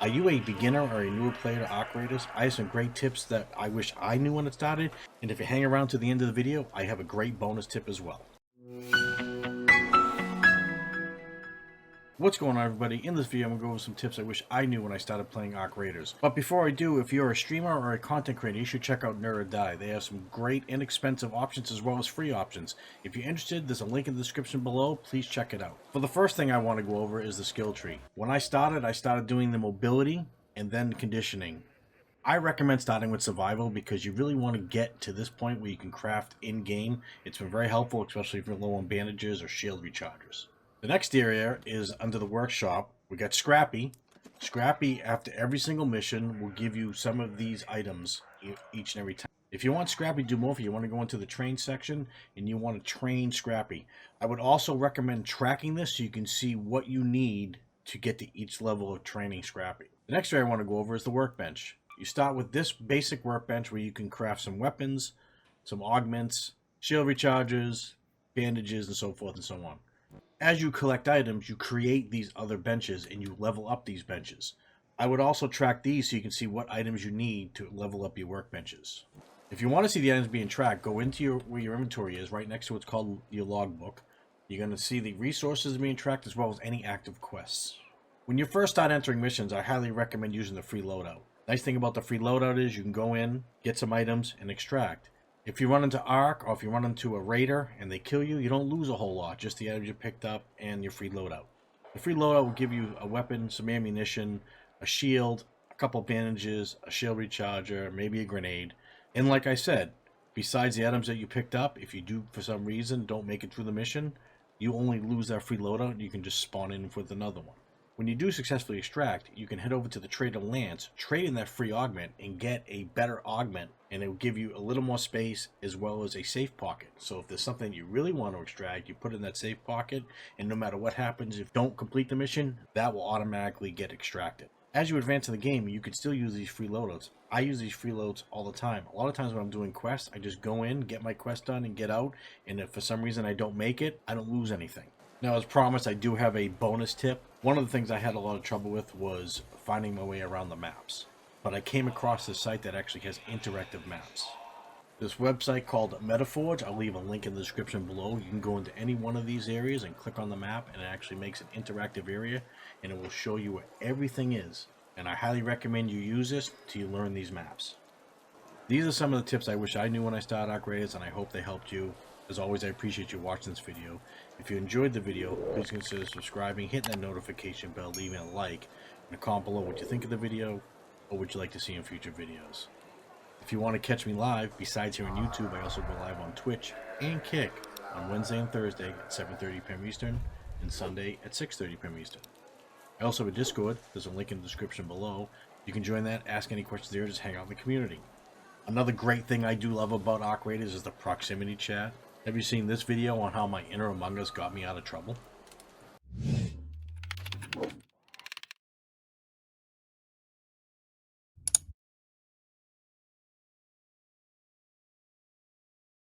Are you a beginner or a newer player to Arc Raiders? I have some great tips that I wish I knew when it started, and if you hang around to the end of the video, I have a great bonus tip as well. What's going on, everybody? In this video, I'm going to go over some tips I wish I knew when I started playing Arc Raiders. But before I do, if you're a streamer or a content creator, you should check out Nerd or Die. They have some great inexpensive options as well as free options. If you're interested, there's a link in the description below. Please check it out. For the first thing I want to go over is the skill tree. When I started doing the mobility and then conditioning. I recommend starting with survival because you really want to get to this point where you can craft in-game. It's been very helpful, especially if you're low on bandages or shield rechargers. The next area is under the workshop. We got Scrappy. Scrappy, after every single mission, will give you some of these items each and every time. If you want Scrappy to do more for you, you want to go into the train section and you want to train Scrappy. I would also recommend tracking this so you can see what you need to get to each level of training Scrappy. The next area I want to go over is the workbench. You start with this basic workbench where you can craft some weapons, some augments, shield recharges, bandages, and so forth and so on. As you collect items, you create these other benches and you level up these benches. I would also track these so you can see what items you need to level up your workbenches. If you want to see the items being tracked, go into where your inventory is, right next to what's called your logbook. You're going to see the resources being tracked as well as any active quests. When you first start entering missions, I highly recommend using the free loadout. Nice thing about the free loadout is you can go in, get some items, and extract. If you run into Arc or if you run into a raider and they kill you, you don't lose a whole lot, just the items you picked up and your free loadout. The free loadout will give you a weapon, some ammunition, a shield, a couple bandages, a shield recharger, maybe a grenade. And like I said, besides the items that you picked up, if you do for some reason don't make it through the mission, you only lose that free loadout and you can just spawn in with another one. When you do successfully extract, you can head over to the Trader Lance, trade in that free augment, and get a better augment, and it will give you a little more space as well as a safe pocket. So if there's something you really want to extract, you put it in that safe pocket, and no matter what happens, if you don't complete the mission, that will automatically get extracted. As you advance in the game, you can still use these free loadouts. I use these free loads all the time. A lot of times when I'm doing quests, I just go in, get my quest done, and get out, and if for some reason I don't make it, I don't lose anything. Now, as promised, I do have a bonus tip. One of the things I had a lot of trouble with was finding my way around the maps. But I came across this site that actually has interactive maps. This website called Metaforge, I'll leave a link in the description below. You can go into any one of these areas and click on the map, and it actually makes an interactive area, and it will show you where everything is. And I highly recommend you use this to learn these maps. These are some of the tips I wish I knew when I started Arc Raiders, and I hope they helped you. As always, I appreciate you watching this video. If you enjoyed the video, please consider subscribing, hit that notification bell, leaving a like, and a comment below what you think of the video, or what you'd like to see in future videos. If you want to catch me live, besides here on YouTube, I also go live on Twitch and Kick on Wednesday and Thursday at 7:30 p.m. Eastern, and Sunday at 6:30 p.m. Eastern. I also have a Discord. There's a link in the description below. You can join that, ask any questions there, just hang out in the community. Another great thing I do love about Arc Raiders is the proximity chat. Have you seen this video on how my inner Among Us got me out of trouble?